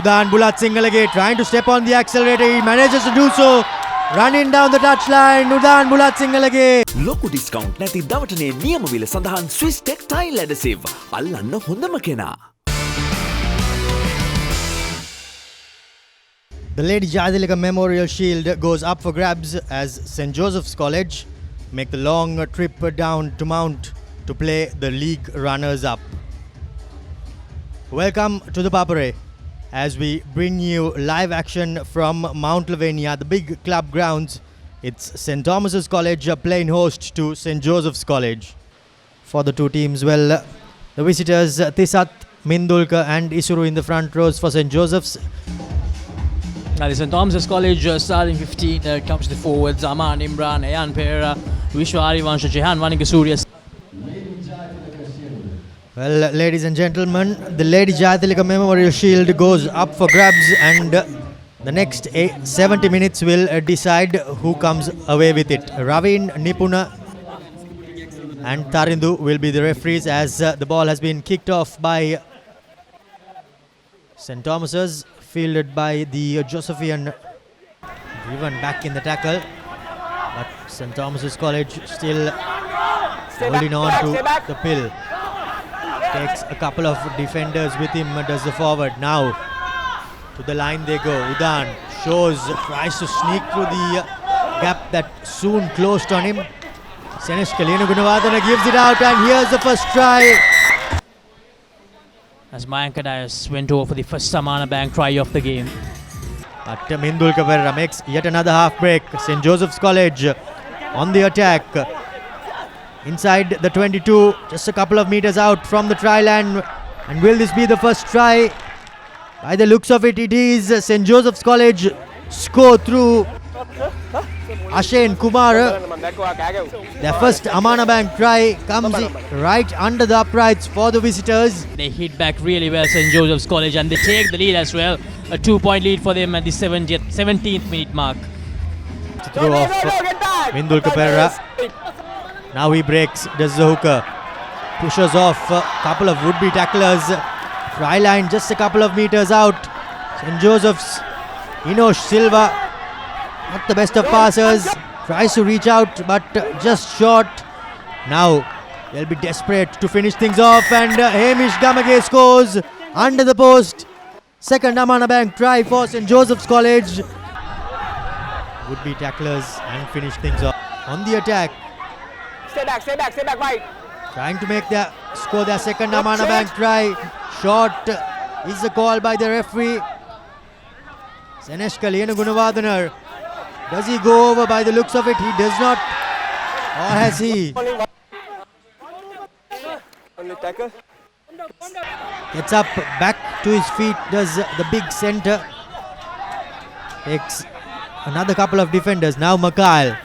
Udan Bulatsingalage trying to step on the accelerator. He manages to do so. Running down the touchline. Udan Bulatsingalage. Loku discount නැති දවටනේ නියම විල සඳහන් Swiss Textile Adhesive. අල්ලන්න හොඳම කෙනා. The Lady Jayathilake Memorial Shield goes up for grabs as St. Joseph's College make the long trip down to Mount to play the league runners-up. Welcome to the Papare as we bring you live action from Mount Lavinia, the big club grounds. It's St. Thomas's College playing host to St. Joseph's College. For the two teams, well, the visitors Tisat, Mindulka and Isuru in the front rows for St. Joseph's. Now the St. Thomas's College starting 15 comes to the forwards. Aman Imran, Ayan Pereira, Vishwa Arivansha, Jehan Vanikasuriya. Well, ladies and gentlemen, the Lady Jayathilake Memorial Shield goes up for grabs, and the next 70 minutes will decide who comes away with it. Ravin, Nipuna and Tarindu will be the referees as the ball has been kicked off by St. Thomas's, fielded by the Josephian, driven back in the tackle, but St. Thomas's College still holding on to the pill. Takes a couple of defenders with him, does the forward. Now to the line they go. Udan shows, tries to sneak through the gap that soon closed on him. Senesh Kalina Gunavadana gives it out, and here's the first try. As Mayank Dias went over for the first Samana Bank try of the game. But Mindulka Pereira makes yet another half break. St. Joseph's College on the attack. Inside the 22, just a couple of meters out from the try line. And will this be the first try? By the looks of it, it is. St. Joseph's College score through Ashen Kumar. Their first Amana Bank try comes right under the uprights for the visitors. They hit back really well, St. Joseph's College, and they take the lead as well. A 2-point lead for them at the 17th minute mark. Throw off Mindulka Pereira. Now he breaks, does the hooker. Pushes off a couple of would-be tacklers. Try line just a couple of meters out. St. Joseph's, Inosh Silva, not the best of passers. Tries to reach out, but just short. Now they'll be desperate to finish things off, and Hamish Gamage scores under the post. Second Amana Bank try for St. Joseph's College. Would-be tacklers and finish things off. On the attack. Stay back, right. Trying to score their second Amana Bank try. Short is the call by the referee. Senesh Kalina Gunavadana. Does he go over? By the looks of it, he does not. Or has he? Gets up, back to his feet, does the big centre. Takes another couple of defenders. Now Mikhail.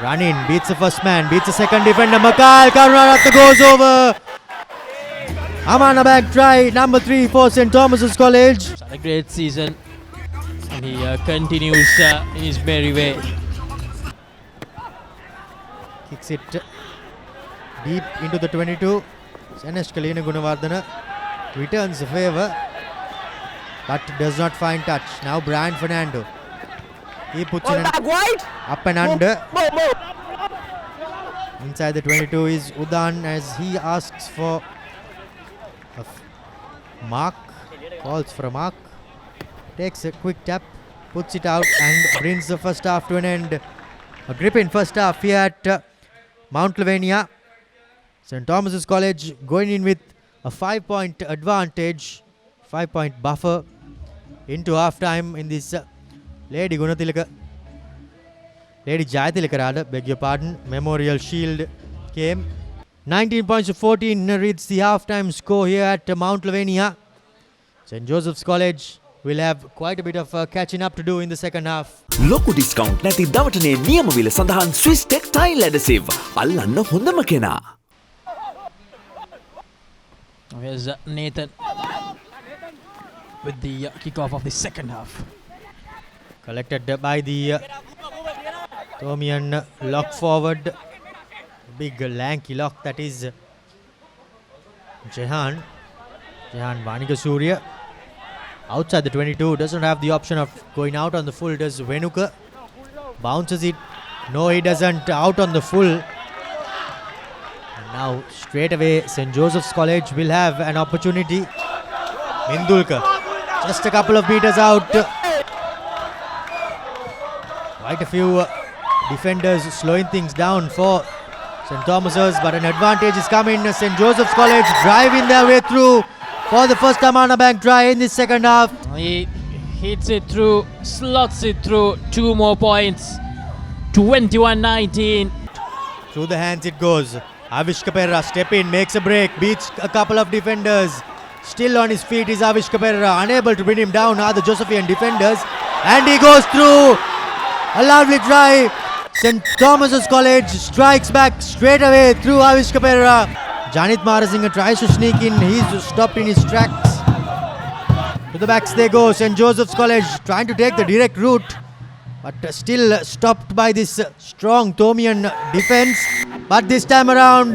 Run in, beats the first man, beats the second defender. Mikhail Karunaratne goes over. Amana Bank try, number 3 for St. Thomas's College. It's a great season, and he continues in his merry way. Kicks it deep into the 22. Senesh Kalina Gunavardhana returns the favour, but does not find touch. Now Brian Fernando. He puts in up and under. Inside the 22 is Udan as he asks for a mark. Calls for a mark. Takes a quick tap, puts it out and brings the first half to an end. A gripping first half here at Mount Lavinia. St. Thomas's College going in with a 5-point advantage, 5-point buffer into half time in this Lady Jayathilake Memorial Shield game. 19 points to 14 reads the half-time score here at Mount Lavinia. St. Joseph's College will have quite a bit of catching up to do in the second half. Loku discount නැති දවටනේ නියම විල සඳහන් Swiss Textile Adhesive. අල්ලන්න හොඳම කෙනා. Here's Nathan with the kickoff of the second half. Collected by the Thomian lock forward. Big lanky lock that is Jehan Vanikasuriya. Outside the 22, doesn't have the option of going out on the full. Does Venuka? Bounces it. No, he doesn't. Out on the full. And now straight away St. Joseph's College will have an opportunity. Mindulka just a couple of meters out. Quite a few defenders slowing things down for St. Thomas's, but an advantage is coming. St. Joseph's College driving their way through for the first Amana Bank try in the second half. He hits it through, slots it through, 2 more points. 21-19. Through the hands it goes. Avish Kapera step in, makes a break, beats a couple of defenders. Still on his feet is Avish Kapera, unable to bring him down are the Josephian defenders. And he goes through. A lovely try. St. Thomas's College strikes back straight away through Avish Kapera. Janit Marasinghe tries to sneak in. He's stopped in his tracks. To the backs they go. St. Joseph's College trying to take the direct route, but still stopped by this strong Thomian defense. But this time around,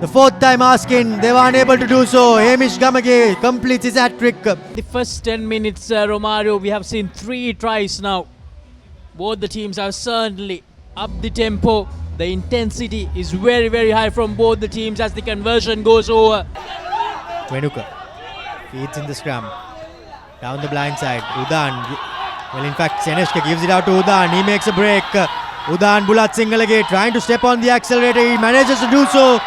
the fourth time asking, they were unable to do so. Hamish Gamage completes his hat-trick. The first 10 minutes, Romario, we have seen 3 tries now. Both the teams have certainly upped the tempo. The intensity is very, very high from both the teams as the conversion goes over. Venuka feeds in the scrum. Down the blind side. Udan. Well, in fact, Seneshka gives it out to Udan. He makes a break. Udan Bulat Singalage trying to step on the accelerator. He manages to do so.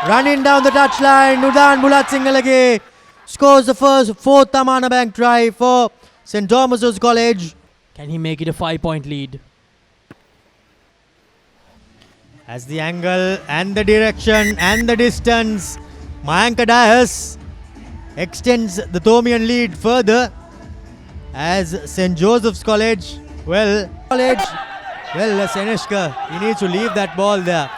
Running down the touchline. Udan Bulat Singalage scores the fourth Amana Bank try for St. Thomas's College. Can he make it a 5-point lead? As the angle and the direction and the distance, Mayanka Dias extends the Thomian lead further as St. Joseph's College, Seneshka, he needs to leave that ball there.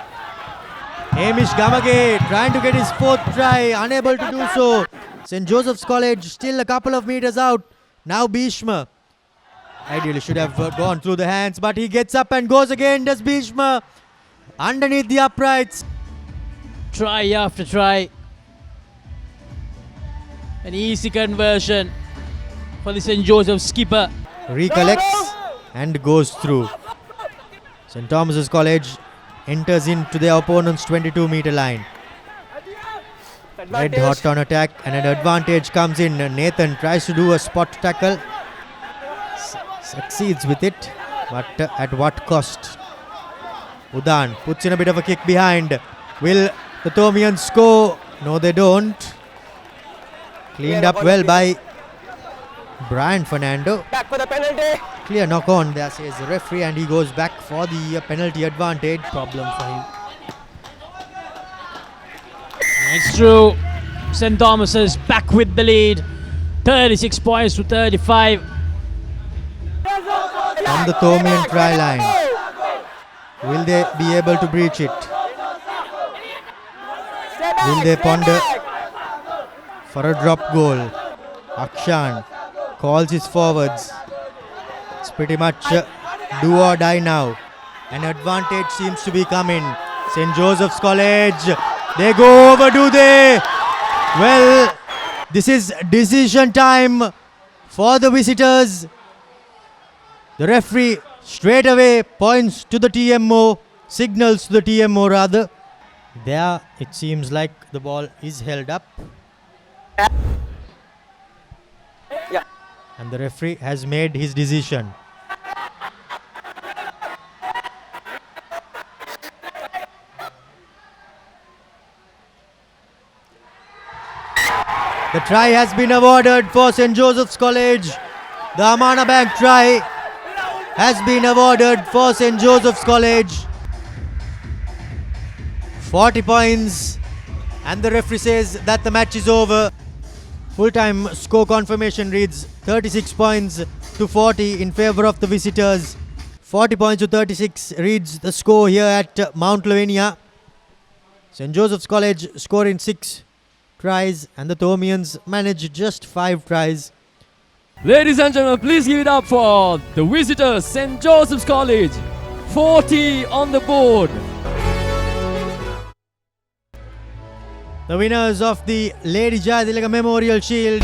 Hamish Gamage trying to get his 4th try, unable to do so. St. Joseph's College still a couple of meters out. Now Bhishma. Ideally should have gone through the hands, but he gets up and goes again, does Bhishma. Underneath the uprights. Try after try. An easy conversion for the St. Joseph's skipper. Recollects and goes through. St. Thomas's College enters into their opponent's 22-meter line. Red hot on attack and an advantage comes in. Nathan tries to do a spot tackle. Succeeds with it, but at what cost? Udan puts in a bit of a kick behind. Will the Thomians score? No, they don't. Cleaned up well by Brian Fernando. Back for the penalty. Clear knock on, there says the referee, and he goes back for the penalty advantage. Problem for him. It's true. St. Thomas's back with the lead. 36 points to 35. From the Thomian try line. Will they be able to breach it? Will they ponder for a drop goal? Akshan calls his forwards. It's pretty much do or die now. An advantage seems to be coming. St. Joseph's College. They go over, do they? Well, this is decision time for the visitors. The referee straight away points to the TMO, signals to the TMO rather. There it seems like the ball is held up. Yeah. And the referee has made his decision. The try has been awarded for St. Joseph's College. The Amana Bank try has been awarded for St. Joseph's College. 40 points, and the referee says that the match is over. Full-time score confirmation reads 36 points to 40 in favour of the visitors. 40 points to 36 reads the score here at Mount Lavinia. St. Joseph's College scoring 6 tries and the Thomians managed just 5 tries. Ladies and gentlemen, please give it up for the visitors, St. Joseph's College. 40 on the board. The winners of the Lady Jayathilake Memorial Shield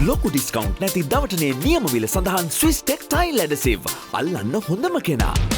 ලොකු discount නැති දවටනේ නියම විල සඳහන් Swiss ටෙක්ටයිල් ඇඩසිව්. අල්ලන්න හොඳම කෙනා.